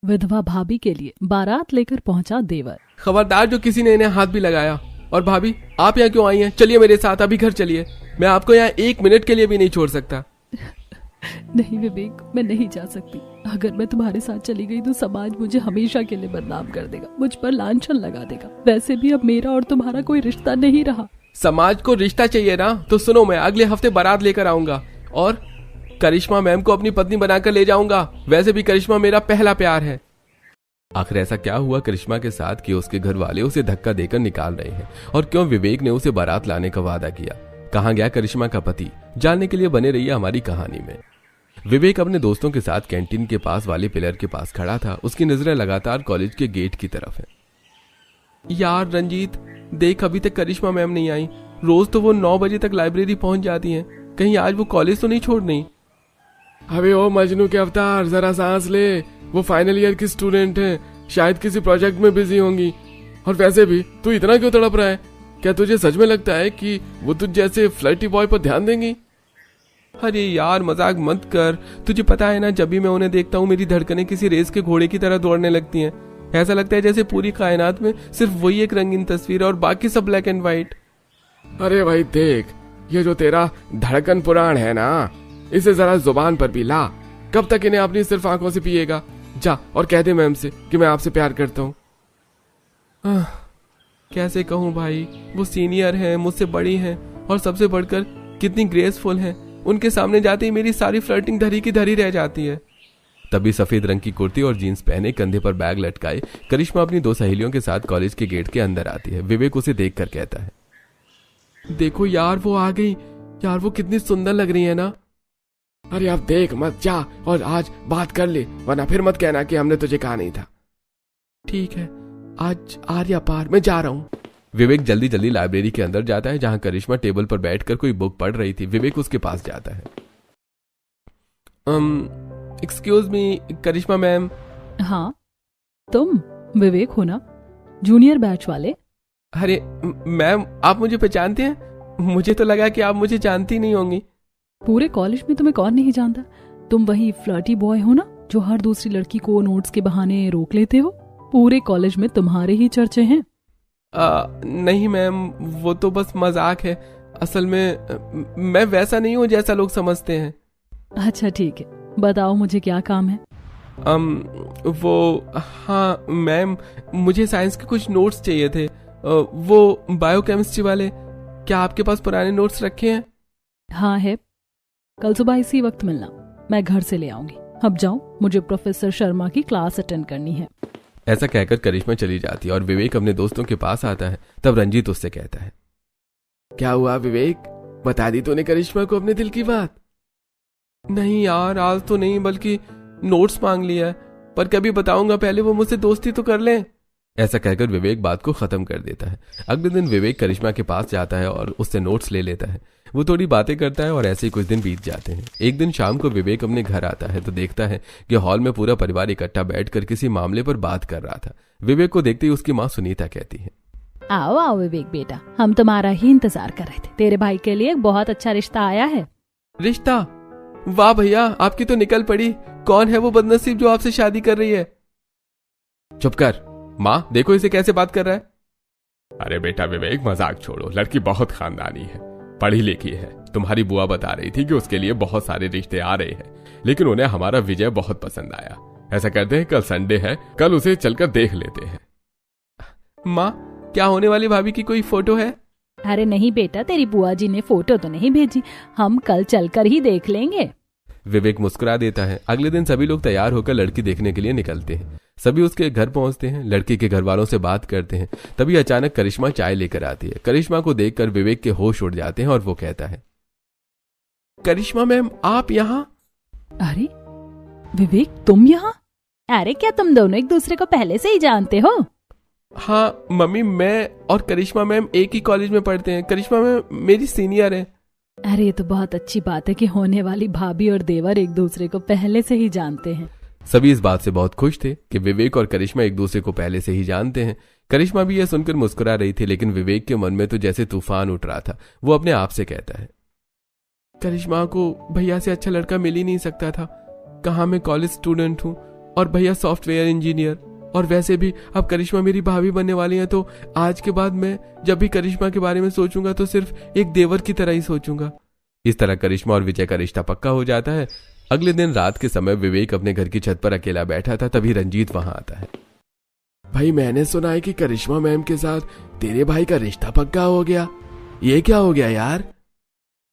विधवा भाभी के लिए बारात लेकर पहुंचा देवर। खबरदार जो किसी ने इन्हें हाथ भी लगाया। और भाभी आप यहाँ क्यों आई हैं? चलिए मेरे साथ, अभी घर चलिए। मैं आपको यहाँ 1 मिनट के लिए भी नहीं छोड़ सकता। नहीं विवेक, मैं नहीं जा सकती। अगर मैं तुम्हारे साथ चली गई तो समाज मुझे हमेशा के लिए बदनाम कर देगा, मुझ पर लांछन लगा देगा। वैसे भी अब मेरा और तुम्हारा कोई रिश्ता नहीं रहा। समाज को रिश्ता चाहिए ना, तो सुनो, मैं अगले हफ्ते बारात लेकर आऊंगा और करिश्मा मैम को अपनी पत्नी बनाकर ले जाऊंगा। वैसे भी करिश्मा मेरा पहला प्यार है। आखिर ऐसा क्या हुआ करिश्मा के साथ कि उसके घर वाले उसे धक्का देकर निकाल रहे हैं, और क्यों विवेक ने उसे बारात लाने का वादा किया? कहां गया करिश्मा का पति? जानने के लिए बने रहिए हमारी कहानी में। विवेक अपने दोस्तों के साथ कैंटीन के पास वाले पिलर के पास खड़ा था। उसकी नजरें लगातार कॉलेज के गेट की तरफ है। यार रंजीत, देख अभी तक करिश्मा मैम नहीं आई। रोज तो वो 9 बजे तक लाइब्रेरी पहुंच जाती हैं। कहीं आज वो कॉलेज तो नहीं छोड़ रही? अबे ओ मजनू के अवतार, जरा सांस ले। वो फाइनल ईयर की स्टूडेंट है, शायद किसी प्रोजेक्ट में बिजी होंगी। और वैसे भी तू इतना क्यों तड़प रहा है? क्या तुझे सच में लगता है कि वो तुझ जैसे फ्लर्टी बॉय पर ध्यान देंगी? अरे यार मजाक मत कर। तुझे पता है ना, जब भी मैं उन्हें देखता हूँ मेरी धड़कनें किसी रेस के घोड़े की तरह दौड़ने लगती हैं। ऐसा लगता है जैसे पूरी कायनात में सिर्फ वही एक रंगीन तस्वीर है और बाकी सब ब्लैक एंड व्हाइट। अरे भाई देख, ये जो तेरा धड़कन पुराण है ना, इसे जरा जुबान पर भी ला। कब तक इन्हें अपनी सिर्फ आंखों से पिएगा? जा और कह दे मैम से कि मैं आपसे प्यार करता हूँ। कैसे कहूँ भाई, वो सीनियर हैं, मुझसे बड़ी हैं और सबसे बढ़कर कितनी ग्रेसफुल हैं। उनके सामने जाते ही मेरी सारी फ्लर्टिंग धरी की धरी रह जाती है। तभी सफेद रंग की कुर्ती और जीन्स पहने, कंधे पर बैग लटकाए करिश्मा अपनी 2 सहेलियों के साथ कॉलेज के गेट के अंदर आती है। विवेक उसे देखकर कहता है, देखो यार वो आ गई। यार वो कितनी सुंदर लग रही है ना। अरे अब देख मत, जा और आज बात कर ले, वरना फिर मत कहना कि हमने तुझे कहा नहीं था। ठीक है, आज आर्या पार, मैं जा रहा हूँ। विवेक जल्दी जल्दी लाइब्रेरी के अंदर जाता है, जहां करिश्मा टेबल पर बैठकर कोई बुक पढ़ रही थी। विवेक उसके पास जाता है। एक्सक्यूज मी करिश्मा मैम। हाँ, तुम विवेक हो ना, जूनियर बैच वाले? अरे मैम, आप मुझे पहचानते हैं? मुझे तो लगा कि आप मुझे जानती नहीं होंगी। पूरे कॉलेज में तुम्हें कौन नहीं जानता? तुम वही फ्लर्टी बॉय हो ना, जो हर दूसरी लड़की को नोट्स के बहाने रोक लेते हो। पूरे कॉलेज में तुम्हारे ही चर्चे हैं। नहीं मैम, वो तो बस मजाक है। असल में मैं वैसा नहीं हूँ जैसा लोग समझते हैं। अच्छा ठीक है, बताओ मुझे क्या काम है? हाँ मैम, मुझे साइंस के कुछ नोट्स चाहिए थे। वो बायोकेमिस्ट्री वाले। क्या आपके पास पुराने नोट्स रखे हैं? हाँ है, कल सुबह इसी वक्त मिलना, मैं घर से ले आऊंगी। अब जाओ, मुझे प्रोफेसर शर्मा की क्लास अटेंड करनी है। ऐसा कहकर करिश्मा चली जाती है और विवेक अपने दोस्तों के पास आता है। तब रंजीत उससे कहता है, क्या हुआ विवेक, बता दी तूने करिश्मा को अपने दिल की बात? नहीं यार, आज तो नहीं, बल्कि नोट्स मांग लिया है, पर कभी बताऊंगा, पहले वो मुझसे दोस्ती तो कर ले। ऐसा कहकर विवेक बात को खत्म कर देता है। अगले दिन विवेक करिश्मा के पास जाता है और उससे नोट्स ले लेता है। वो थोड़ी बातें करता है और ऐसे ही कुछ दिन बीत जाते हैं। एक दिन शाम को विवेक अपने घर आता है तो देखता है कि हॉल में पूरा परिवार इकट्ठा बैठकर किसी मामले पर बात कर रहा था। विवेक को देखते ही उसकी माँ सुनीता कहती है, आओ आओ विवेक बेटा, हम तुम्हारा ही इंतजार कर रहे थे। तेरे भाई के लिए एक बहुत अच्छा रिश्ता आया है। रिश्ता? वाह भैया, आपकी तो निकल पड़ी। कौन है वो बदनसीब जो आपसे शादी कर रही है? चुप कर माँ, देखो इसे कैसे बात कर रहा है। अरे बेटा विवेक, मजाक छोड़ो, लड़की बहुत खानदानी है, पढ़ी लिखी है। तुम्हारी बुआ बता रही थी कि उसके लिए बहुत सारे रिश्ते आ रहे हैं, लेकिन उन्हें हमारा विजय बहुत पसंद आया। ऐसा करते हैं, कल संडे है, कल उसे चलकर देख लेते हैं। माँ, क्या होने वाली भाभी की कोई फोटो है? अरे नहीं बेटा, तेरी बुआ जी ने फोटो तो नहीं भेजी, हम कल चलकर ही देख लेंगे। विवेक मुस्कुरा देता है। अगले दिन सभी लोग तैयार होकर लड़की देखने के लिए निकलते हैं। सभी उसके घर पहुंचते हैं, लड़की के घर वालों से बात करते हैं। तभी अचानक करिश्मा चाय लेकर आती है। करिश्मा को देखकर विवेक के होश उड़ जाते हैं और वो कहता है, करिश्मा मैम आप यहाँ? अरे विवेक, तुम यहाँ? अरे क्या तुम दोनों एक दूसरे को पहले से ही जानते हो? हाँ मम्मी, मैं और करिश्मा मैम एक ही कॉलेज में पढ़ते हैं। करिश्मा मैम मेरी सीनियर है। अरे ये तो बहुत अच्छी बात है कि होने वाली भाभी और देवर एक दूसरे को पहले से ही जानते हैं। सभी इस बात से बहुत खुश थे कि विवेक और करिश्मा एक दूसरे को पहले से ही जानते हैं। करिश्मा भी यह सुनकर मुस्कुरा रही थी, लेकिन विवेक के मन में तो जैसे तूफान उठ रहा था। वो अपने आप से कहता है, करिश्मा को भैया से अच्छा लड़का मिल ही नहीं सकता था। कहाँ मैं कॉलेज स्टूडेंट हूँ, और भैया सॉफ्टवेयर इंजीनियर। और वैसे भी अब करिश्मा मेरी भाभी बनने वाली है, तो आज के बाद मैं जब भी करिश्मा के बारे में सोचूंगा तो सिर्फ एक देवर की तरह ही सोचूंगा। इस तरह करिश्मा और विजय का रिश्ता पक्का हो जाता है। अगले दिन रात के समय विवेक अपने घर की छत पर अकेला बैठा था, तभी रंजीत वहां आता है। भाई मैंने सुना है कि करिश्मा मैम के साथ तेरे भाई का रिश्ता पक्का हो गया, ये क्या हो गया यार?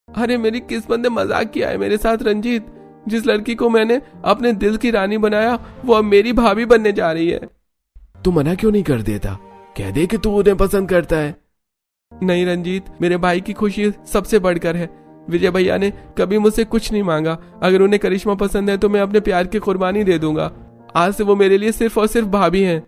अरे मेरी किस्मत ने मजाक किया है मेरे साथ रंजीत। जिस लड़की को मैंने अपने दिल की रानी बनाया वो अब मेरी भाभी बनने जा रही है। तू मना क्यों नहीं कर देता? कह दे कि तू उन्हें पसंद करता है। नहीं रंजीत, मेरे भाई की खुशी सबसे बढ़कर है। विजय भैया ने कभी मुझसे कुछ नहीं मांगा। अगर उन्हें करिश्मा पसंद है तो मैं अपने प्यार की कुर्बानी दे दूंगा। आज से वो मेरे लिए सिर्फ और सिर्फ भाभी हैं।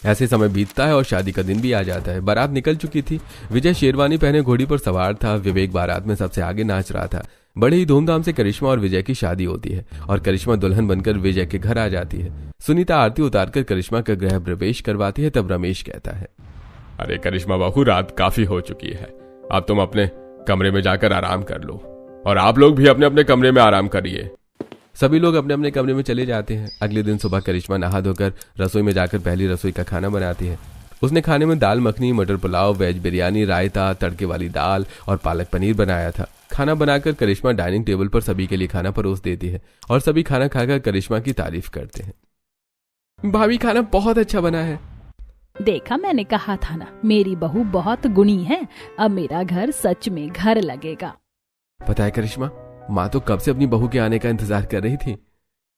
ऐसे समय बीतता है और शादी का दिन भी आ जाता है। बारात निकल चुकी थी। विजय शेरवानी पहने घोड़ी पर सवार था। विवेक बारात में सबसे आगे नाच रहा था। बड़े ही धूमधाम से करिश्मा और विजय की शादी होती है और करिश्मा दुल्हन बनकर विजय के घर आ जाती है। सुनीता आरती उतारकर करिश्मा का गृह प्रवेश करवाती है। तब रमेश कहता है, अरे करिश्मा बहू, रात काफी हो चुकी है, अब तुम अपने कमरे में जाकर आराम कर लो और आप लोग भी अपने अपने कमरे में आराम करिए। सभी लोग अपने अपने कमरे में चले जाते हैं। अगले दिन सुबह करिश्मा नहा धोकर रसोई में जाकर पहली रसोई का खाना बनाती है। उसने खाने में दाल मखनी, मटर पुलाव, वेज बिरयानी, रायता, तड़के वाली दाल और पालक पनीर बनाया था। खाना बनाकर करिश्मा डाइनिंग टेबल पर सभी के लिए खाना परोस देती है और सभी खाना खाकर करिश्मा की तारीफ करते हैं। भाभी खाना बहुत अच्छा बना है। देखा, मैंने कहा था ना, मेरी बहू बहुत गुणी है। अब मेरा घर सच में घर लगेगा। पता है करिश्मा, माँ तो कब से अपनी बहू के आने का इंतजार कर रही थी।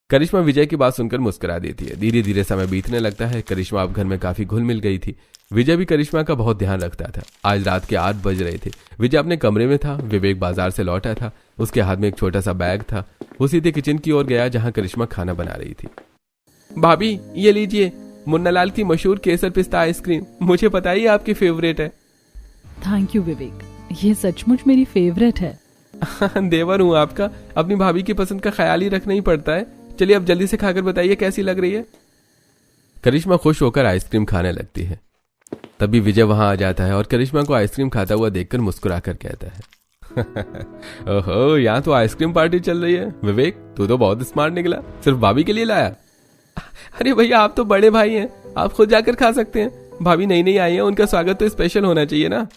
करिश्मा विजय की बात सुनकर मुस्कुरा देती है। धीरे धीरे समय बीतने लगता है। करिश्मा अब घर में काफी घुल मिल गई थी। विजय भी करिश्मा का बहुत ध्यान रखता था। आज रात के 8 बज रहे थे। विजय अपने कमरे में था। विवेक बाजार से लौटा था। उसके हाथ में एक छोटा सा बैग था। वो सीधे किचन की ओर गया जहां करिश्मा खाना बना रही थी। भाभी ये लीजिए, मुन्नालाल की मशहूर केसर पिस्ता आइसक्रीम। मुझे पता ही आपकी फेवरेट है। थैंक यू विवेक, ये सचमुच मेरी फेवरेट है। देवर हूँ आपका, अपनी भाभी की पसंद का ख्याल ही रखना ही पड़ता है। चलिए अब जल्दी से खाकर बताइए कैसी लग रही है। करिश्मा खुश होकर आइसक्रीम खाने लगती है। तभी विजय वहां आ जाता है और करिश्मा को आइसक्रीम खाता हुआ देखकर मुस्कुराकर कहता है, ओहो, यहाँ तो आइसक्रीम पार्टी चल रही है। विवेक, तू तो बहुत स्मार्ट निकला, सिर्फ भाभी के लिए लाया। अरे भैया, आप तो बड़े भाई हैं, आप खुद जाकर खा सकते हैं। भाभी नई नई आई है, उनका स्वागत तो स्पेशल होना चाहिए ना।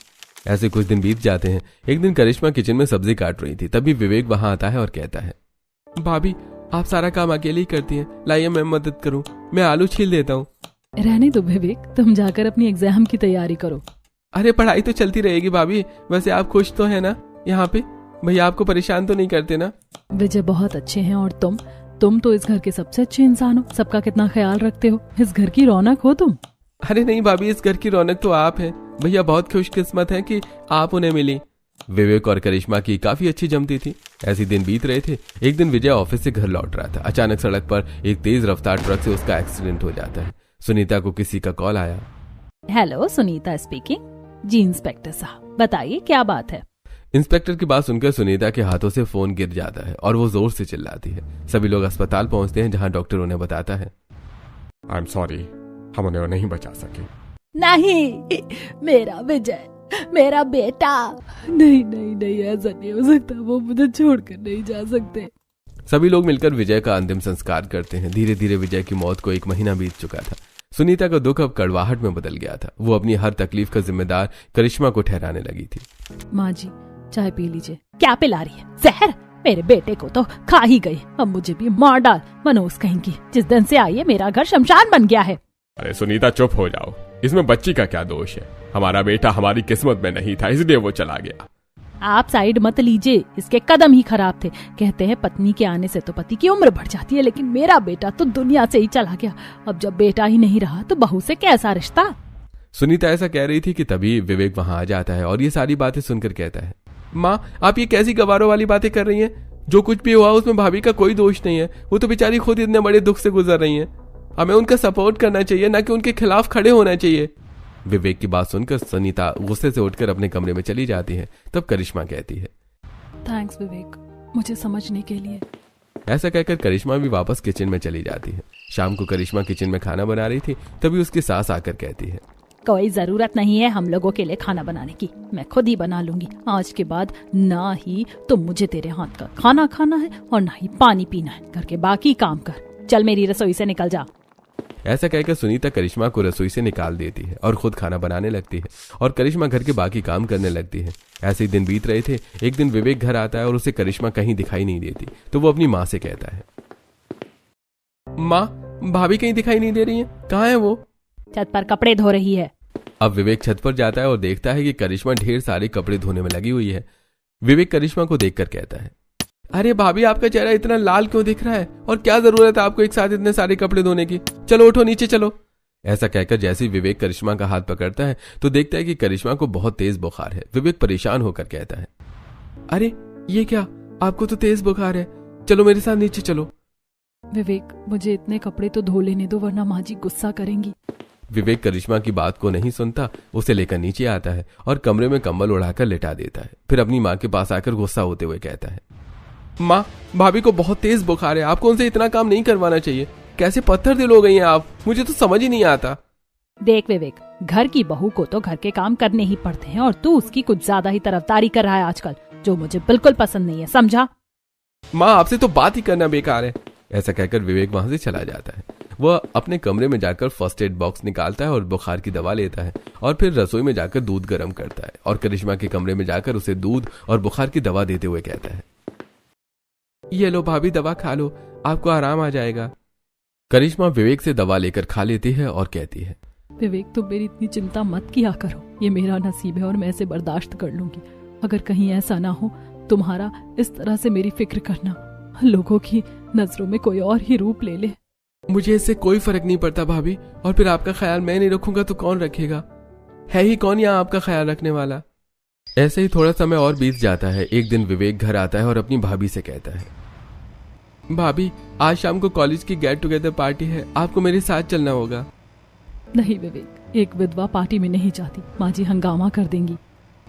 ऐसे कुछ दिन बीत जाते हैं। एक दिन करिश्मा किचन में सब्जी काट रही थी। तभी विवेक वहां आता है और कहता है, भाभी आप सारा काम अकेले ही करती हैं, लाइए मैं मदद करूं, मैं आलू छील देता हूँ। रहने दो विवेक, तुम जाकर अपनी एग्जाम की तैयारी करो। अरे पढ़ाई तो चलती रहेगी भाभी। वैसे आप खुश तो है ना यहाँ पे? भैया आपको परेशान तो नहीं करते ना? विजय बहुत अच्छे हैं और तुम तो इस घर के सबसे अच्छे इंसान हो। सबका कितना ख्याल रखते हो, इस घर की रौनक हो तुम। अरे नहीं भाभी, इस घर की रौनक तो आप हैं। भैया बहुत खुशकिस्मत हैं कि आप उन्हें मिली। विवेक और करिश्मा की काफी अच्छी जमती थी। ऐसे दिन बीत रहे थे। एक दिन विजय ऑफिस से घर लौट रहा था। अचानक सड़क पर एक तेज रफ्तार ट्रक से उसका एक्सीडेंट हो जाता है। सुनीता को किसी का कॉल आया। Hello, Sunita speaking. जी इंस्पेक्टर साहब, बताइए क्या बात है। इंस्पेक्टर की बात सुनकर सुनीता के हाथों से फोन गिर जाता है और वो जोर से चिल्लाती है। सभी लोग अस्पताल पहुंचते हैं जहां डॉक्टर उन्हें बताता है, आई एम सॉरी, हम उन्हें नहीं बचा सके। नहीं, मेरा विजय, मेरा बेटा। नहीं नहीं नहीं, ऐसा नहीं हो सकता, वो मुझे छोड़कर नहीं जा सकते। सभी लोग मिलकर विजय का अंतिम संस्कार करते हैं। धीरे धीरे विजय की मौत को 1 महीना बीत चुका था। सुनीता का दुख अब कड़वाहट में बदल गया था। वो अपनी हर तकलीफ का जिम्मेदार करिश्मा को ठहराने लगी थी। माँ जी, चाय पी लीजिए। क्या पिला रही है? जहर? मेरे बेटे को तो खा ही गई, अब मुझे भी मार डाल। मनोज कहीं की, जिस दिन से आई है मेरा घर शमशान बन गया है। अरे सुनीता चुप हो जाओ, इसमें बच्ची का क्या दोष है? हमारा बेटा हमारी किस्मत में नहीं था, इसलिए वो चला गया। आप साइड मत लीजिए, इसके कदम ही खराब थे। कहते हैं पत्नी के आने से तो पति की उम्र बढ़ जाती है, लेकिन मेरा बेटा तो दुनिया से ही चला गया। अब जब बेटा ही नहीं रहा तो बहू से कैसा रिश्ता। सुनीता ऐसा कह रही थी कि तभी विवेक वहां आ जाता है और ये सारी बातें सुनकर कहता है, माँ आप ये कैसी गवारों वाली बातें कर रही हैं? जो कुछ भी हुआ उसमें भाभी का कोई दोष नहीं है। वो तो बेचारी खुद इतने बड़े दुख से गुजर रही हैं। हमें उनका सपोर्ट करना चाहिए, ना कि उनके खिलाफ खड़े होना चाहिए। विवेक की बात सुनकर सुनीता गुस्से से उठकर अपने कमरे में चली जाती है। तब करिश्मा कहती है, थैंक्स विवेक, मुझे समझने के लिए। ऐसा कहकर करिश्मा भी वापस किचन में चली जाती है। शाम को करिश्मा किचन में खाना बना रही थी। तभी उसकी सास आकर कहती है, कोई जरूरत नहीं है हम लोगों के लिए खाना बनाने की, मैं खुद ही बना लूंगी। आज के बाद ना ही तो मुझे तेरे हाथ का खाना खाना है और ना ही पानी पीना है। घर के बाकी काम कर, चल मेरी रसोई से निकल जा। ऐसा कहकर सुनीता करिश्मा को रसोई से निकाल देती है और खुद खाना बनाने लगती है और करिश्मा घर के बाकी काम करने लगती है। ऐसे ही दिन बीत रहे थे। एक दिन विवेक घर आता है और उसे करिश्मा कहीं दिखाई नहीं देती, तो वो अपनी माँ से कहता है, माँ, भाभी कहीं दिखाई नहीं दे रही है, कहाँ है वो? छत पर कपड़े धो रही है। अब विवेक छत पर जाता है और देखता है कि करिश्मा ढेर सारे कपड़े धोने में लगी हुई है। विवेक करिश्मा को देखकर कहता है, अरे भाभी, आपका चेहरा इतना लाल क्यों दिख रहा है और क्या जरूरत है आपको एक साथ इतने सारे कपड़े धोने की? चलो उठो, नीचे चलो। ऐसा कहकर जैसे ही विवेक करिश्मा का हाथ पकड़ता है तो देखता है कि करिश्मा को बहुत तेज बुखार है। विवेक परेशान होकर कहता है, अरे ये क्या, आपको तो तेज बुखार है, चलो मेरे साथ नीचे चलो। विवेक, मुझे इतने कपड़े तो धो लेने दो वरना माँ जी गुस्सा करेंगी। विवेक करिश्मा की बात को नहीं सुनता, उसे लेकर नीचे आता है और कमरे में कंबल उड़ाकर लिटा देता है। फिर अपनी माँ के पास आकर गुस्सा होते हुए कहता है, माँ, भाभी को बहुत तेज बुखार है, आपको उनसे इतना काम नहीं करवाना चाहिए। कैसे पत्थर दिल हो गई हैं आप, मुझे तो समझ ही नहीं आता। देख विवेक, घर की बहू को तो घर के काम करने ही पड़ते हैं और तू उसकी कुछ ज्यादा ही तरफदारी कर रहा है आजकल, जो मुझे बिल्कुल पसंद नहीं है, समझा? माँ, आपसे तो बात ही करना बेकार है। ऐसा कहकर विवेक वहां से चला जाता है। वह अपने कमरे में जाकर फर्स्ट एड बॉक्स निकालता है और बुखार की दवा लेता है और फिर रसोई में जाकर दूध गर्म करता है और करिश्मा के कमरे में जाकर उसे दूध और बुखार की दवा देते हुए कहता है, ये लो भाभी, दवा खा लो, आपको आराम आ जाएगा। करिश्मा विवेक से दवा लेकर खा लेती है और कहती है, विवेक, तुम मेरी इतनी चिंता मत किया करो, ये मेरा नसीब है और मैं इसे बर्दाश्त कर लूंगी। अगर कहीं ऐसा ना हो तुम्हारा इस तरह से मेरी फिक्र करना, लोगों की नजरों में कोई और ही रूप ले ले। मुझे इससे कोई फर्क नहीं पड़ता भाभी, और फिर आपका ख्याल मैं नहीं रखूंगा तो कौन रखेगा? है ही कौन यहाँ आपका ख्याल रखने वाला? ऐसे ही थोड़ा समय और बीत जाता है। एक दिन विवेक घर आता है और अपनी भाभी से कहता है, भाभी, आज शाम को कॉलेज की गेट टुगेदर पार्टी है, आपको मेरे साथ चलना होगा। नहीं विवेक, एक विधवा पार्टी में नहीं जाती, माँ जी हंगामा कर देंगी।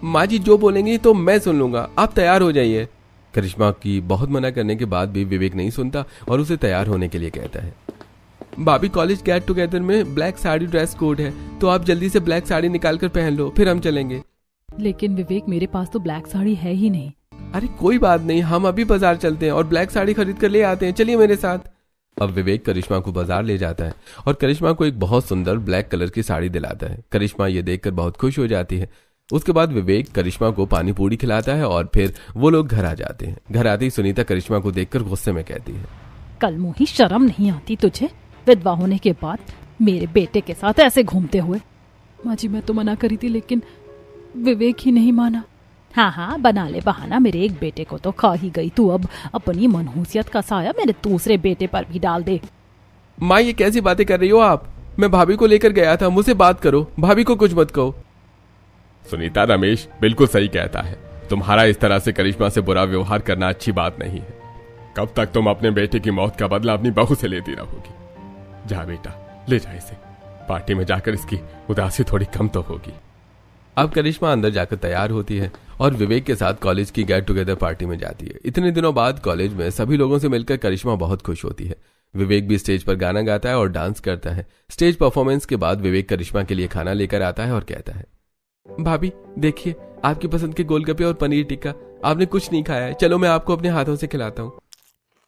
माँ जी जो बोलेंगी तो मैं सुन लूंगा, आप तैयार हो जाइए। करिश्मा की बहुत मना करने के बाद भी विवेक नहीं सुनता और उसे तैयार होने के लिए कहता है, भाभी, कॉलेज गेट टुगेदर में ब्लैक साड़ी ड्रेस कोड है, तो आप जल्दी से ब्लैक साड़ी निकाल कर पहन लो, फिर हम चलेंगे। लेकिन विवेक, मेरे पास तो ब्लैक साड़ी है ही नहीं। अरे कोई बात नहीं, हम अभी बाजार चलते हैं और ब्लैक साड़ी खरीद कर ले आते हैं, चलिए मेरे साथ। अब विवेक करिश्मा को बाजार ले जाता है और करिश्मा को एक बहुत सुंदर ब्लैक कलर की साड़ी दिलाता है। करिश्मा ये देखकर बहुत खुश हो जाती है। उसके बाद विवेक करिश्मा को पानी पूरी खिलाता है और फिर वो लोग घर आ जाते हैं। घर आते ही सुनीता करिश्मा को देखकर गुस्से में कहती है, कल मुही, शर्म नहीं आती तुझे? विधवा होने के बाद मेरे बेटे के साथ ऐसे घूमते हुए। माँ जी, मैं तो मना करी थी लेकिन विवेक ही नहीं माना। हाँ, बना ले बहाना, मेरे एक बेटे को तो खा ही गई, तू अब अपनी मनहूसियत का साया मेरे दूसरे बेटे पर भी डाल दे। माँ, ये कैसी बातें कर रही हो आप? मैं भाभी को लेकर गया था, मुझसे बात करो, भाभी को कुछ मत कहो। सुनीता, रमेश बिल्कुल सही कहता है, तुम्हारा इस तरह से करिश्मा से बुरा व्यवहार करना अच्छी बात नहीं है। कब तक तुम अपने बेटे की मौत का बदला अपनी बहू से लेती रहोगी? जा बेटा, ले जा इसे, पार्टी में जाकर इसकी उदासी थोड़ी कम तो होगी। अब करिश्मा अंदर जाकर तैयार होती है और विवेक के साथ कॉलेज की गेट टुगेदर पार्टी में जाती है। इतने दिनों बाद कॉलेज में सभी लोगों से मिलकर करिश्मा बहुत खुश होती है। विवेक भी स्टेज पर गाना गाता है और डांस करता है। स्टेज परफॉर्मेंस के बाद विवेक करिश्मा के लिए खाना लेकर आता है और कहता है, भाभी देखिए, आपकी पसंद के गोलगप्पे और पनीर टिक्का, आपने कुछ नहीं खाया है, चलो मैं आपको अपने हाथों से खिलाता हूँ।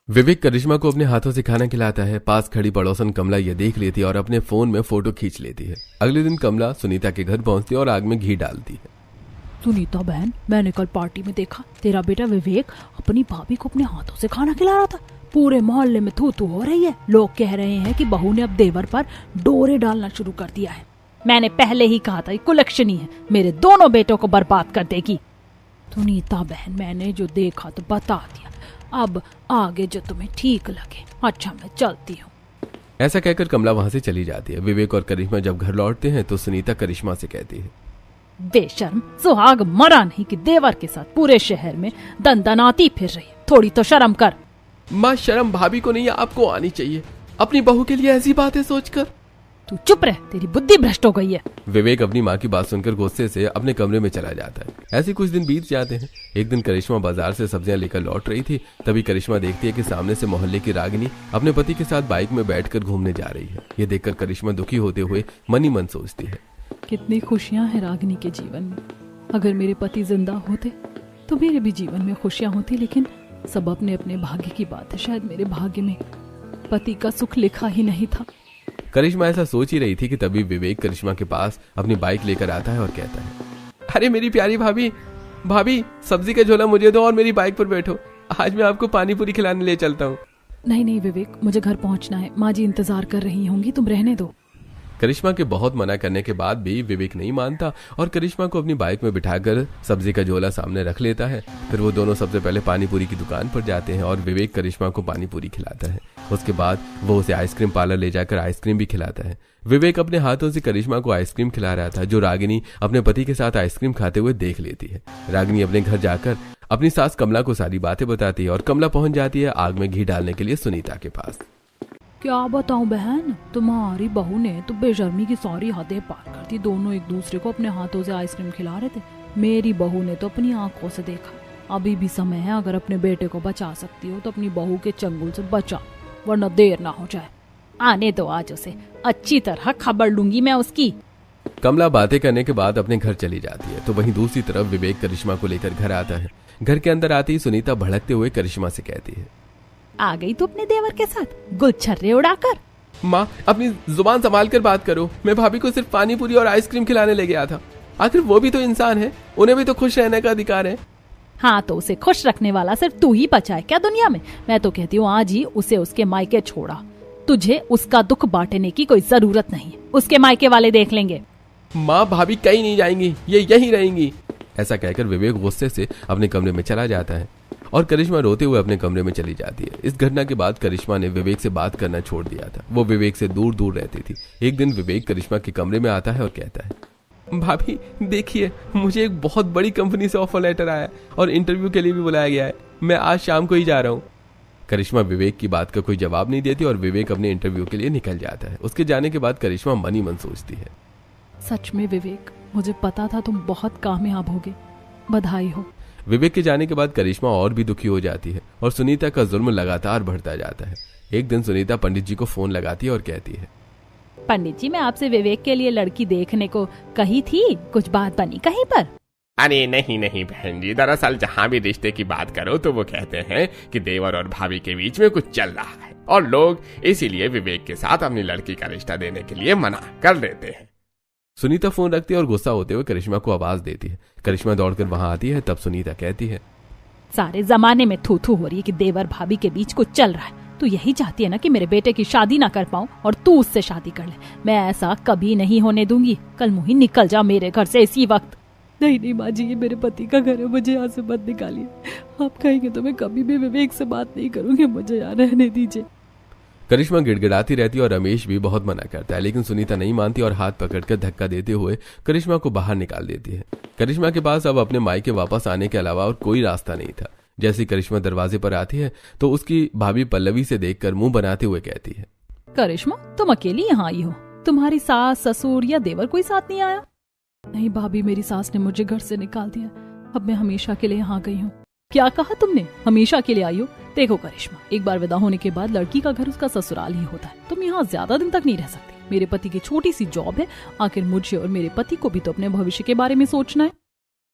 विवेक करिश्मा को अपने हाथों से खाना खिलाता है। पास खड़ी पड़ोसन कमला ये देख लेती है और अपने फोन में फोटो खींच लेती है। अगले दिन कमला सुनीता के घर पहुंचती है और आग में घी डालती है। सुनीता बहन, मैंने कल पार्टी में देखा तेरा बेटा विवेक अपनी भाभी को अपने हाथों से खाना खिला रहा था। पूरे मोहल्ले में थू थू हो रही है। लोग कह रहे हैं कि बहू ने अब देवर पर डोरे डालना शुरू कर दिया है। मैंने पहले ही कहा था, ये कुलक्षणी है, मेरे दोनों बेटों को बर्बाद कर देगी। सुनीता बहन, मैंने जो देखा तो बता दिया, अब आगे जो तुम्हें ठीक लगे। अच्छा, मैं चलती हूँ। ऐसा कहकर कमला वहां से चली जाती है। विवेक और करिश्मा जब घर लौटते हैं तो सुनीता करिश्मा से कहती है, बेशर्म, सुहाग मरा नहीं कि देवर के साथ पूरे शहर में दंदनाती फिर रही है, थोड़ी तो शर्म कर। माँ, शर्म भाभी को नहीं, आपको आनी चाहिए अपनी बहू के लिए ऐसी बातें सोचकर। तू चुप रह, तेरी बुद्धि भ्रष्ट हो गई है। विवेक अपनी माँ की बात सुनकर गुस्से से अपने कमरे में चला जाता है। ऐसे कुछ दिन बीत जाते हैं। एक दिन करिश्मा बाजार से सब्जियां लेकर लौट रही थी। तभी करिश्मा देखती है कि सामने से मोहल्ले की रागिनी अपने पति के साथ बाइक में बैठकर घूमने जा रही है। ये देखकर करिश्मा दुखी होते हुए मन ही मन सोचती है, कितनी खुशियां हैं रागिनी के जीवन में। अगर मेरे पति जिंदा होते तो मेरे भी जीवन में खुशियां होती, लेकिन सब अपने अपने भाग्य की बात है। शायद मेरे भाग्य में पति का सुख लिखा ही नहीं था। करिश्मा ऐसा सोच ही रही थी कि तभी विवेक करिश्मा के पास अपनी बाइक लेकर आता है और कहता है, अरे मेरी प्यारी भाभी, भाभी सब्जी का झोला मुझे दो और मेरी बाइक पर बैठो, आज मैं आपको पानी पूरी खिलाने ले चलता हूँ। नहीं नहीं विवेक, मुझे घर पहुंचना है, माँ जी इंतजार कर रही होंगी, तुम रहने दो। करिश्मा के बहुत मना करने के बाद भी विवेक नहीं मानता और करिश्मा को अपनी बाइक में बिठाकर सब्जी का झोला सामने रख लेता है। फिर वो दोनों सबसे पहले पानी पूरी की दुकान पर जाते हैं और विवेक करिश्मा को पानी पूरी खिलाता है। उसके बाद वो उसे आइसक्रीम पार्लर ले जाकर आइसक्रीम भी खिलाता है। विवेक अपने हाथों से करिश्मा को आइसक्रीम खिला रहा था, जो रागिनी अपने पति के साथ आइसक्रीम खाते हुए देख लेती है। रागिनी अपने घर जाकर अपनी सास कमला को सारी बातें बताती है और कमला पहुंच जाती है आग में घी डालने के लिए सुनीता के पास। क्या बताऊं बहन, तुम्हारी बहू ने तो बेशर्मी की सारी हदें पार कर दी। दोनों एक दूसरे को अपने हाथों से आइसक्रीम खिला रहे थे। मेरी बहू ने तो अपनी आंखों से देखा। अभी भी समय है, अगर अपने बेटे को बचा सकती हो तो अपनी बहू के चंगुल से बचा, वरना देर ना हो जाए। आने दो आज उसे, अच्छी तरह खबर लूंगी मैं उसकी। कमला बातें करने के बाद अपने घर चली जाती है तो वहीं दूसरी तरफ विवेक करिश्मा को लेकर घर आता है। घर के अंदर आते ही सुनीता भड़कते हुए करिश्मा से कहती है, आ गई तू अपने देवर के साथ गुलछर्रे उड़ाकर। माँ अपनी जुबान संभाल कर बात करो, मैं भाभी को सिर्फ पानी पूरी और आइसक्रीम खिलाने ले गया था। आखिर वो भी तो इंसान है, उन्हें भी तो खुश रहने का अधिकार है। हाँ तो उसे खुश रखने वाला सिर्फ तू ही बचा है क्या दुनिया में? मैं तो कहती हूँ आज ही उसे उसके मायके छोड़ा। तुझे उसका दुख बांटने की कोई जरूरत नहीं, उसके मायके वाले देख लेंगे। माँ भाभी कहीं नहीं जाएंगी, ये यहीं रहेंगी। ऐसा कहकर विवेक गुस्से से अपने कमरे में चला जाता है और करिश्मा रोते हुए अपने कमरे में चली जाती है। इस घटना के बाद करिश्मा ने विवेक से बात करना छोड़ दिया था। वो विवेक से दूर दूर रहती थी। एक दिन विवेक करिश्मा के कमरे में आता है और कहता है, भाभी देखिए, मुझे एक बहुत बड़ी कंपनी से ऑफर लेटर आया और इंटरव्यू के लिए भी बुलाया गया है। मैं आज शाम को ही जा रहा हूँ। करिश्मा विवेक की बात का कोई जवाब नहीं देती और विवेक अपने इंटरव्यू के लिए निकल जाता है। उसके जाने के बाद करिश्मा मन ही मन सोचती है, सच में विवेक, मुझे पता था तुम बहुत कामयाब होगे, बधाई हो। विवेक के जाने के बाद करिश्मा और भी दुखी हो जाती है और सुनीता का जुल्म लगातार बढ़ता जाता है। एक दिन सुनीता पंडित जी को फोन लगाती है और कहती है, पंडित जी मैं आपसे विवेक के लिए लड़की देखने को कही थी, कुछ बात बनी कहीं पर? अरे नहीं नहीं बहन जी, दरअसल जहाँ भी रिश्ते की बात करो तो वो कहते हैं कि देवर और भाभी के बीच में कुछ चल रहा है और लोग इसीलिए विवेक के साथ अपनी लड़की का रिश्ता देने के लिए मना कर देते हैं। सुनीता फोन रखती है और गुस्सा होते हुए करिश्मा को आवाज देती है। करिश्मा दौड़कर वहां आती है। तब सुनीता कहती है, सारे जमाने में थू थू हो रही है कि देवर भाभी के बीच कुछ चल रहा है। तू यही चाहती है ना कि मेरे बेटे की शादी ना कर पाऊं और तू उससे शादी कर ले। मैं ऐसा कभी नहीं होने दूंगी। कल मुही निकल जा मेरे घर से इसी वक्त। नहीं नहीं माँ जी, ये मेरे पति का घर है, मुझे यहाँ से मत निकालिए। आप कहेंगे तो मैं कभी भी विवेक से बात नहीं करूंगी, मुझे यहाँ रहने दीजिए। करिश्मा गिड़गिड़ाती रहती है और रमेश भी बहुत मना करता है, लेकिन सुनीता नहीं मानती और हाथ पकड़कर धक्का देते हुए करिश्मा को बाहर निकाल देती है। करिश्मा के पास अब अपने मायके वापस आने के अलावा और कोई रास्ता नहीं था। जैसे करिश्मा दरवाजे पर आती है तो उसकी भाभी पल्लवी से देखकर मुंह बनाते हुए कहती है, करिश्मा तुम अकेली यहाँ आई हो? तुम्हारी सास ससुर या देवर कोई साथ नहीं आया? नहीं भाभी, मेरी सास ने मुझे घर से निकाल दिया। अब मैं हमेशा के लिए यहाँ गई हूँ। क्या कहा तुमने? हमेशा के लिए आई हो? देखो करिश्मा, एक बार विदा होने के बाद लड़की का घर उसका ससुराल ही होता है। तुम यहाँ ज्यादा दिन तक नहीं रह सकती। मेरे पति की छोटी सी जॉब है, आखिर मुझे और मेरे पति को भी तो अपने भविष्य के बारे में सोचना है।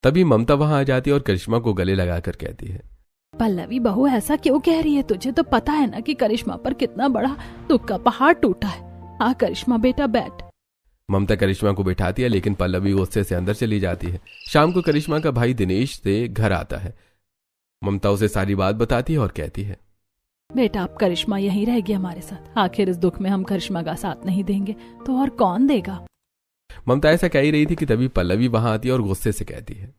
तभी ममता वहां आ जाती है और करिश्मा को गले लगाकर कहती है, पल्लवी बहू ऐसा क्यों कह रही है? तुझे तो पता है ना कि करिश्मा पर कितना बड़ा दुख का पहाड़ टूटा है। हाँ करिश्मा बेटा बैठ। ममता करिश्मा को बिठाती है, लेकिन पल्लवी गुस्से से अंदर चली जाती है। शाम को करिश्मा का भाई दिनेश से घर आता है। ममता उसे सारी बात बताती है और कहती है, बेटा अब करिश्मा यहीं रहेगी हमारे साथ। आखिर इस दुख में हम करिश्मा का साथ नहीं देंगे तो और कौन देगा? ममता ऐसा कह ही रही थी कि तभी पल्लवी वहां आती है और गुस्से से कहती है,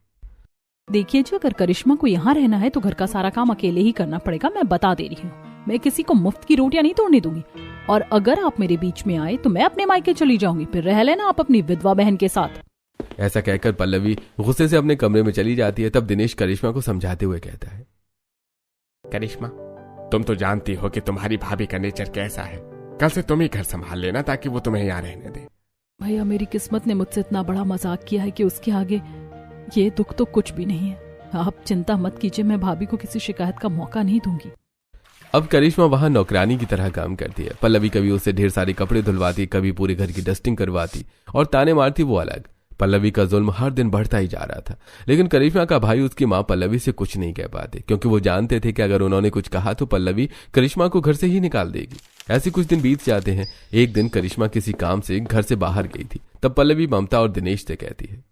देखिए जो अगर करिश्मा को यहाँ रहना है तो घर का सारा काम अकेले ही करना पड़ेगा। मैं बता दे रही हूँ, मैं किसी को मुफ्त की रोटियां नहीं तोड़ने दूंगी। और अगर आप मेरे बीच में आए तो मैं अपने मायके चली जाऊंगी, फिर रह लेना आप अपनी विधवा बहन के साथ। ऐसा कहकर पल्लवी गुस्से से अपने कमरे में चली जाती है। तब दिनेश करिश्मा को समझाते हुए कहता है, करिश्मा तुम तो जानती हो कि तुम्हारी भाभी का नेचर कैसा है। कल से तुम ही घर संभाल लेना ताकि वो तुम्हें यहाँ रहने दे। भैया मेरी किस्मत ने मुझसे इतना बड़ा मजाक किया है कि उसके आगे ये दुख तो कुछ भी नहीं है। आप चिंता मत कीजिए, मैं भाभी को किसी शिकायत का मौका नहीं दूंगी। अब करिश्मा वहां नौकरानी की तरह काम करती है। पल्लवी कभी उससे ढेर सारे कपड़े धुलवाती, कभी पूरे घर की डस्टिंग करवाती और ताने मारती वो अलग। पल्लवी का जुल्म हर दिन बढ़ता ही जा रहा था, लेकिन करिश्मा का भाई उसकी मां पल्लवी से कुछ नहीं कह पाते, क्योंकि वो जानते थे कि अगर उन्होंने कुछ कहा तो पल्लवी करिश्मा को घर से ही निकाल देगी। ऐसे कुछ दिन बीत जाते हैं। एक दिन करिश्मा किसी काम से घर से बाहर गई थी। तब पल्लवी ममता और दिनेश से कहती है,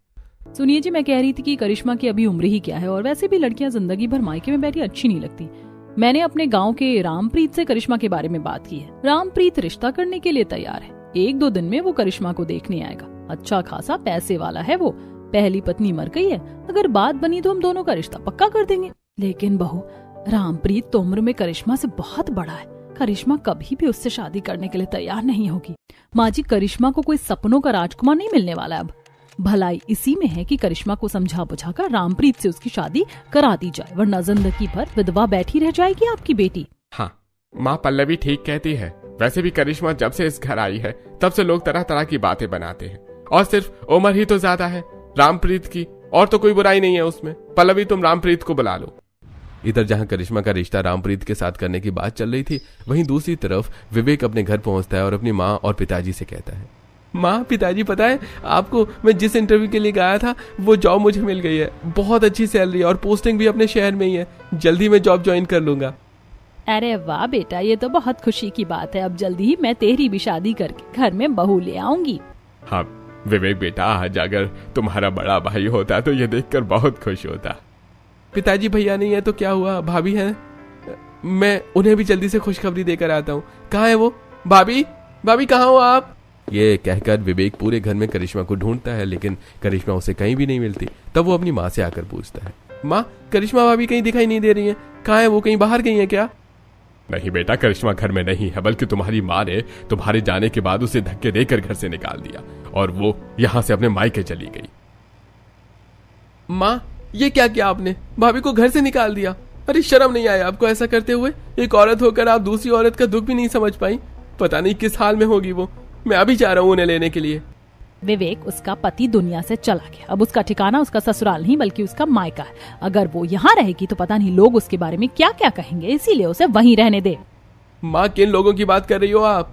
सुनिए जी, मैं कह रही थी कि करिश्मा की अभी उम्र ही क्या है, और वैसे भी लड़कियां जिंदगी भर मायके में बैठी अच्छी नहीं लगती। मैंने अपने गांव के रामप्रीत से करिश्मा के बारे में बात की है। रामप्रीत रिश्ता करने के लिए तैयार है। 1-2 दिन में वो करिश्मा को देखने आएगा। अच्छा खासा पैसे वाला है वो। पहली पत्नी मर गई है, अगर बात बनी तो हम दोनों का रिश्ता पक्का कर देंगे। लेकिन बहू, रामप्रीत तो उम्र में करिश्मा से बहुत बड़ा है। करिश्मा कभी भी उससे शादी करने के लिए तैयार नहीं होगी। माँ जी, करिश्मा को कोई सपनों का राजकुमार नहीं मिलने वाला। अब भलाई इसी में है कि करिश्मा को समझा बुझाकर रामप्रीत से उसकी शादी करा दी जाए, वरना जिंदगी भर विधवा बैठी रह जाएगी आपकी बेटी। हाँ, माँ पल्लवी ठीक कहती है। वैसे भी करिश्मा जब से इस घर आई है तब से लोग तरह तरह की बातें बनाते हैं, और सिर्फ उम्र ही तो ज्यादा है रामप्रीत की, और तो कोई बुराई नहीं है उसमें। पल्लवी, तुम रामप्रीत को बुला लो। इधर जहां करिश्मा का रिश्ता रामप्रीत के साथ करने की बात चल रही थी, वहीं दूसरी तरफ विवेक अपने घर पहुंचता है और अपनी माँ और पिताजी से कहता है, माँ, पिताजी, पता है आपको, मैं जिस इंटरव्यू के लिए गया था वो जॉब मुझे मिल गई है। बहुत अच्छी सैलरी और पोस्टिंग भी अपने शहर में ही है। जल्दी मैं जॉब ज्वाइन कर लूंगा। अरे वाह बेटा, ये तो बहुत खुशी की बात है। अब जल्दी ही मैं तेरी भी शादी करके घर में बहू ले आऊंगी। हाँ विवेक बेटा, आज अगर तुम्हारा बड़ा भाई होता तो ये देखकर बहुत खुश होता। पिताजी, भैया नहीं है तो क्या हुआ, भाभी है, मैं उन्हें भी जल्दी से खुशखबरी देकर आता हूँ। कहाँ है वो? भाभी, भाभी कहाँ हो आप? ये कहकर विवेक पूरे घर में करिश्मा को ढूंढता है, लेकिन करिश्मा उसे कहीं भी नहीं मिलती। तब वो अपनी माँ से आकर पूछता है, माँ, करिश्मा भाभी कहीं दिखाई नहीं दे रही है। कहाँ है वो? कहीं बाहर गई है क्या? नहीं बेटा, करिश्मा घर में नहीं है, बल्कि तुम्हारी माँ ने तुम्हारे जाने के बाद उसे धक्के देकर घर से निकाल दिया और वो यहाँ से अपने मायके चली गई। माँ, ये क्या किया आपने? भाभी को घर से निकाल दिया? अरे शर्म नहीं आया आपको ऐसा करते हुए? एक औरत होकर आप दूसरी औरत का दुख भी नहीं समझ पाई। पता नहीं किस हाल में होगी वो। मैं अभी जा रहा हूँ उन्हें लेने के लिए। विवेक, उसका पति दुनिया से चला गया। अब उसका ठिकाना उसका ससुराल नहीं बल्कि उसका मायका है। अगर वो यहाँ रहेगी तो पता नहीं लोग उसके बारे में क्या क्या कहेंगे, इसीलिए उसे वहीं रहने दे। माँ, किन लोगों की बात कर रही हो आप?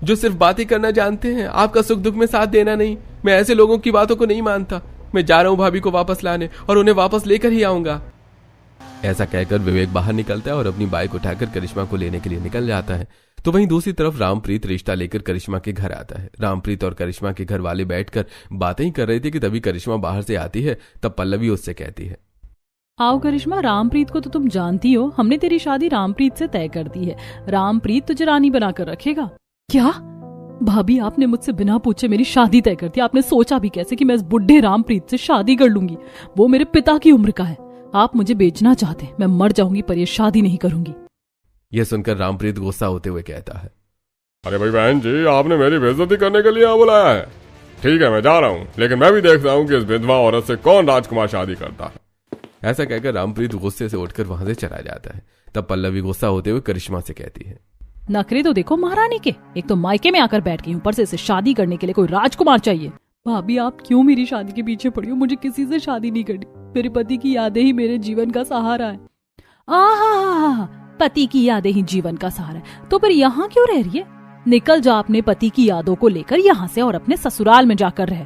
जो सिर्फ बातें करना जानते हैं, आपका सुख दुख में साथ देना नहीं। मैं ऐसे लोगों की बातों को नहीं मानता। मैं जा रहा हूँ भाभी को वापस लाने, और उन्हें वापस लेकर ही आऊंगा। ऐसा कहकर विवेक बाहर निकलता है और अपनी बाइक उठाकर करिश्मा को लेने के लिए निकल जाता है। तो वहीं दूसरी तरफ रामप्रीत रिश्ता लेकर करिश्मा के घर आता है। रामप्रीत और करिश्मा के घर वाले बैठकर बातें ही कर रहे थे कि तभी करिश्मा बाहर से आती है। तब पल्लवी उससे कहती है, आओ करिश्मा, रामप्रीत को तो तुम जानती हो, हमने तेरी शादी रामप्रीत से तय कर दी है। रामप्रीत तुझे रानी बनाकर रखेगा। क्या भाभी, आपने मुझसे बिना पूछे मेरी शादी तय कर दी? आपने सोचा भी कैसे कि मैं इस बुढ़े रामप्रीत से शादी कर लूंगी? वो मेरे पिता की उम्र का है। आप मुझे बेचना चाहते हैं, मैं मर जाऊंगी पर ये शादी नहीं करूंगी। यह सुनकर रामप्रीत गुस्सा होते हुए कहता है, अरे भाई बहन जी, आपने मेरी बेइज्जती करने के लिए यहाँ बुलाया है? ठीक है, मैं जा रहा हूँ, लेकिन मैं भी देखता हूँ कि इस विधवा औरत से कौन राजकुमार शादी करता है। ऐसा कहकर रामप्रीत गुस्से से उठकर वहां से चला जाता है। तब पल्लवी गुस्सा होते हुए करिश्मा से कहती है, नखरे तो देखो महारानी के, एक तो मायके में आकर बैठ गई, ऊपर से इसे शादी करने के लिए कोई राजकुमार चाहिए। भाभी, आप क्यों मेरी शादी के पीछे पड़ी हो? मुझे किसी से शादी नहीं करनी। मेरे पति की यादें ही मेरे जीवन का सहारा है। आहा, पति की यादें ही जीवन का सहारा है, तो फिर यहाँ क्यों रह रही है? निकल जा अपने पति की यादों को लेकर यहाँ से और अपने ससुराल में जाकर रह।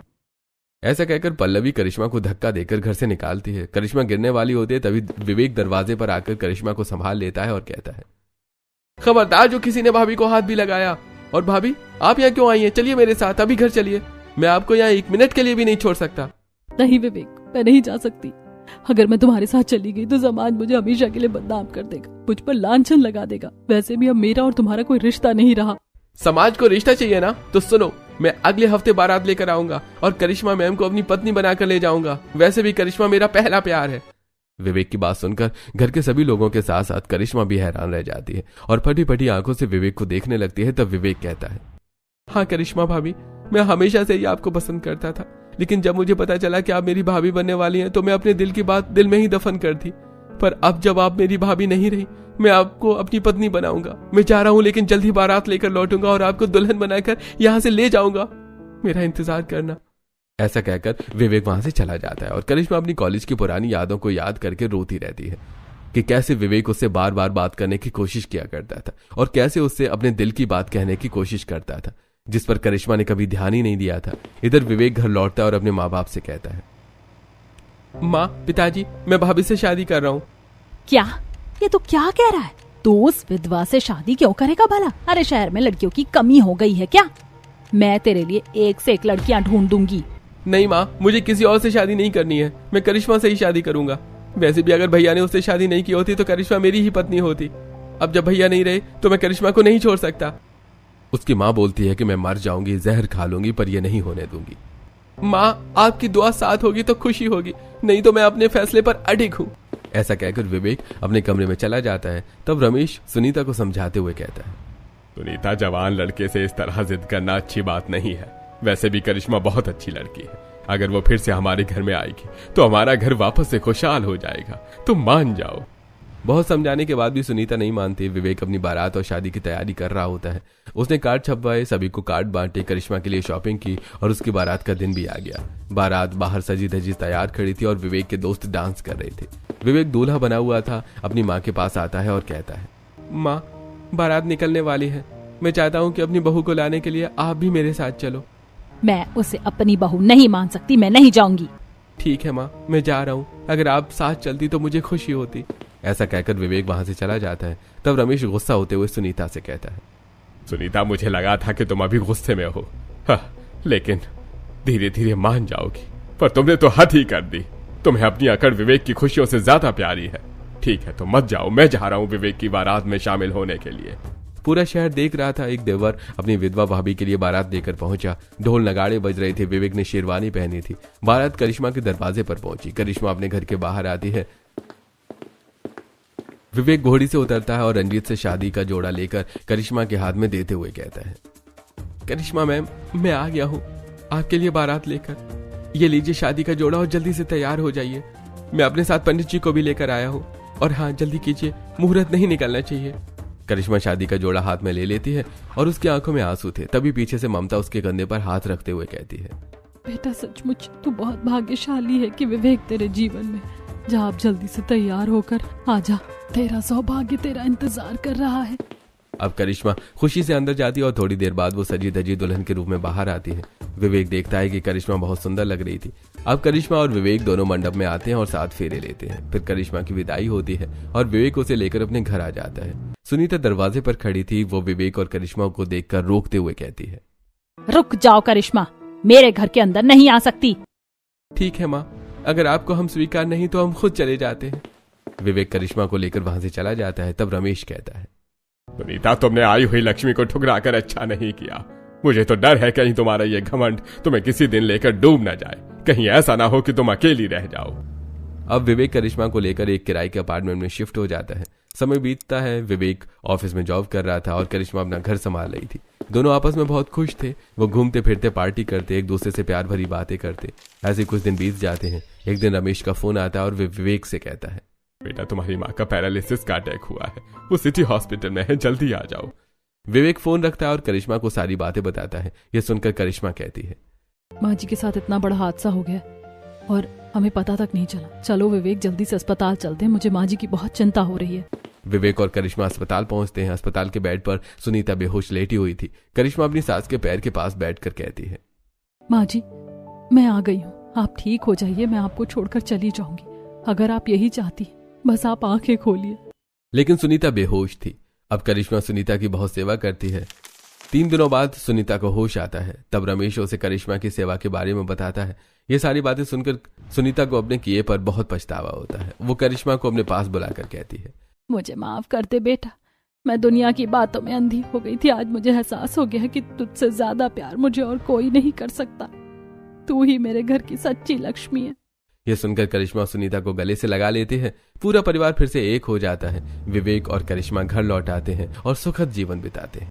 ऐसा कहकर पल्लवी करिश्मा को धक्का देकर घर से निकालती है। करिश्मा गिरने वाली होती है, तभी विवेक दरवाजे पर आकर करिश्मा को संभाल लेता है और कहता है, खबरदार जो किसी ने भाभी को हाथ भी लगाया। और भाभी, आप यहाँ क्यों आई हैं? चलिए मेरे साथ, अभी घर चलिए। मैं आपको यहाँ 1 मिनट के लिए भी नहीं छोड़ सकता। नहीं विवेक, मैं नहीं जा सकती। अगर मैं तुम्हारे साथ चली गई तो समाज मुझे हमेशा के लिए बदनाम कर देगा, मुझ पर लांछन लगा देगा। वैसे भी अब मेरा और तुम्हारा कोई रिश्ता नहीं रहा। समाज को रिश्ता चाहिए ना, तो सुनो, मैं अगले हफ्ते बारात लेकर आऊंगा और करिश्मा मैम को अपनी पत्नी बनाकर ले जाऊंगा। वैसे भी करिश्मा मेरा पहला प्यार है। विवेक की बात सुनकर घर के सभी लोगों के साथ साथ करिश्मा भी हैरान रह जाती है और फटी फटी आंखों से विवेक को देखने लगती है। तब विवेक कहता है, हाँ करिश्मा भाभी, मैं हमेशा से ही आपको पसंद करता था, लेकिन जब मुझे पता चला कि आप मेरी भाभी बनने वाली हैं तो मैं अपने दिल की बात दिल में ही दफन कर दी। पर अब जब आप मेरी भाभी नहीं रही, मैं आपको अपनी पत्नी बनाऊंगा। मैं जा रहा हूँ, लेकिन जल्द ही बारात लेकर लौटूंगा और आपको दुल्हन बनाकर यहाँ से ले जाऊंगा। मेरा इंतजार करना। ऐसा कहकर विवेक वहां से चला जाता है और करिश्मा अपनी कॉलेज की पुरानी यादों को याद करके रोती रहती है कि कैसे विवेक उससे बार बार बात करने की कोशिश किया करता था और कैसे उससे अपने दिल की बात कहने की कोशिश करता था। जिस पर करिश्मा ने कभी ध्यान ही नहीं दिया था। इधर विवेक घर लौटता है और अपने माँ बाप से कहता है, माँ, पिताजी, मैं भाभी से शादी कर रहा हूँ। क्या? ये तो क्या कह रहा है? तू उस विधवा से शादी क्यों करेगा भला? अरे शहर में लड़कियों की कमी हो गई है क्या? मैं तेरे लिए एक से एक लड़कियां ढूंढ दूंगी। नहीं माँ, मुझे किसी और से शादी नहीं करनी है, मैं करिश्मा से ही शादी करूंगा। वैसे भी अगर भैया ने उससे शादी नहीं की होती तो करिश्मा मेरी ही पत्नी होती। अब जब भैया नहीं रहे तो मैं करिश्मा को नहीं छोड़ सकता। उसकी माँ बोलती है कि मैं मर जाऊंगी, जहर खा लूंगी, पर यह नहीं होने दूंगी। माँ, आपकी दुआ साथ होगी तो खुशी होगी, नहीं तो मैं अपने फैसले पर अडिग हूँ। ऐसा कहकर विवेक अपने कमरे में चला जाता है। तब रमेश सुनीता को समझाते हुए कहता है, सुनीता, जवान लड़के से इस तरह जिद करना अच्छी बात नहीं है। वैसे भी करिश्मा बहुत अच्छी लड़की है। अगर वो फिर से हमारे घर में आएगी तो हमारा घर वापस से खुशहाल हो जाएगा। तुम मान जाओ। बहुत समझाने के बाद भी सुनीता नहीं मानती। विवेक अपनी बारात और शादी की तैयारी कर रहा होता है। उसने कार्ड छपवाए, सभी को कार्ड बांटे, करिश्मा के लिए शॉपिंग की और उसकी बारात का दिन भी आ गया। बारात बाहर सजी धजी तैयार खड़ी थी और विवेक के दोस्त डांस कर रहे थे। विवेक दूल्हा बना हुआ था। अपनी माँ के पास आता है और कहता है, माँ, बारात निकलने वाली है। मैं चाहता हूँ कि अपनी बहू को लाने के लिए आप भी मेरे साथ चलो। मैं उसे अपनी बहू नहीं मान सकती, मैं नहीं जाऊंगी। ठीक है माँ, मैं जा रहा हूँ। अगर आप साथ चलती तो मुझे खुशी होती। ऐसा कहकर विवेक वहां से चला जाता है। तब रमेश गुस्सा होते हुए सुनीता से कहता है, सुनीता, मुझे लगा था कि तुम अभी गुस्से में हो, लेकिन धीरे धीरे मान जाओगी। पर तुमने तो हद ही कर दी। तुम्हें अपनी अकड़ विवेक की खुशियों से ज्यादा प्यारी है। ठीक है, तो मत जाओ। मैं जा रहा हूँ विवेक की बारात में शामिल होने के लिए। पूरा शहर देख रहा था। एक देवर अपनी विधवा भाभी के लिए बारात देकर पहुंचा। ढोल नगाड़े बज रहे थे। विवेक ने शेरवानी पहनी थी। बारात करिश्मा के दरवाजे पर पहुंची। करिश्मा अपने घर के बाहर आती है। विवेक घोड़ी से उतरता है और रंजीत से शादी का जोड़ा लेकर करिश्मा के हाथ में देते हुए कहता है, करिश्मा मैम, मैं आ गया हूँ आपके लिए बारात लेकर। ये लीजिए शादी का जोड़ा और जल्दी से तैयार हो जाइए। मैं अपने साथ पंडित जी को भी लेकर आया हूँ। और हाँ, जल्दी कीजिए, मुहूर्त नहीं निकलना चाहिए। करिश्मा शादी का जोड़ा हाथ में ले लेती है और उसकी आंखों में आंसू थे। तभी पीछे से ममता उसके कंधे पर हाथ रखते हुए कहती है, बेटा, सचमुच तू बहुत भाग्यशाली है कि विवेक तेरे जीवन में। जा, आप जल्दी से तैयार होकर आ जा। तेरा सौभाग्य तेरा इंतजार कर रहा है। अब करिश्मा खुशी से अंदर जाती है और थोड़ी देर बाद वो सजी धजी दुल्हन के रूप में बाहर आती है। विवेक देखता है कि करिश्मा बहुत सुंदर लग रही थी। अब करिश्मा और विवेक दोनों मंडप में आते हैं और साथ फेरे लेते हैं। फिर करिश्मा की विदाई होती है और विवेक उसे लेकर अपने घर आ जाता है। सुनीता दरवाजे पर खड़ी थी। वो विवेक और करिश्मा को देखकर रोकते हुए कहती है, रुक जाओ करिश्मा, मेरे घर के अंदर नहीं आ सकती। ठीक है माँ, अगर आपको हम स्वीकार नहीं तो हम खुद चले जाते हैं। विवेक करिश्मा को लेकर वहां से चला जाता है। तब रमेश कहता है, सुनीता, तुमने आई हुई लक्ष्मी को ठुकराकर अच्छा नहीं किया। मुझे तो डर है कहीं तुम्हारा ये घमंड तुम्हें किसी दिन लेकर डूब न जाए। कहीं ऐसा ना हो कि तुम अकेली रह जाओ। अब विवेक करिश्मा को लेकर एक किराए के अपार्टमेंट में शिफ्ट हो जाता है। समय बीतता है। विवेक ऑफिस में जॉब कर रहा था और करिश्मा अपना घर संभाल रही थी। दोनों आपस में बहुत खुश थे। वो घूमते फिरते पार्टी करते, एक दूसरे से प्यार भरी बातें करते। ऐसे कुछ दिन बीत जाते हैं। एक दिन रमेश का फोन आता है और वे विवेक से कहता है, बेटा, तुम्हारी माँ का पैरालिसिस का अटैक हुआ है। वो सिटी हॉस्पिटल में है, जल्दी आ जाओ। विवेक फोन रखता है और करिश्मा को सारी बातें बताता है। यह सुनकर करिश्मा कहती है, माँ जी के साथ इतना बड़ा हादसा हो गया और हमें पता तक नहीं चला। चलो विवेक, जल्दी से अस्पताल चलते हैं, मुझे माँ जी की बहुत चिंता हो रही है। विवेक और करिश्मा अस्पताल पहुंचते हैं। अस्पताल के बेड पर सुनीता बेहोश लेटी हुई थी। करिश्मा अपनी सास के पैर के पास बैठकर कहती है, माँ जी, मैं आ गई हूँ, आप ठीक हो जाइए। मैं आपको छोड़कर चली जाऊंगी। अगर आप यही चाहती, बस आप आंखें खोलिए। लेकिन सुनीता बेहोश थी। अब करिश्मा सुनीता की बहुत सेवा करती है। 3 दिनों बाद सुनीता को होश आता है। तब रमेश उसे करिश्मा की सेवा के बारे में बताता है। ये सारी बातें सुनकर सुनीता को अपने किए पर बहुत पछतावा होता है। वो करिश्मा को अपने पास बुलाकर कहती है, मुझे माफ कर दे बेटा, मैं दुनिया की बातों में अंधी हो गई थी। आज मुझे एहसास हो गया कि तुझसे ज्यादा प्यार मुझे और कोई नहीं कर सकता। तू ही मेरे घर की सच्ची लक्ष्मी है। यह सुनकर करिश्मा सुनीता को गले से लगा लेती है। पूरा परिवार फिर से एक हो जाता है। विवेक और करिश्मा घर लौट आते हैं और सुखद जीवन बिताते हैं।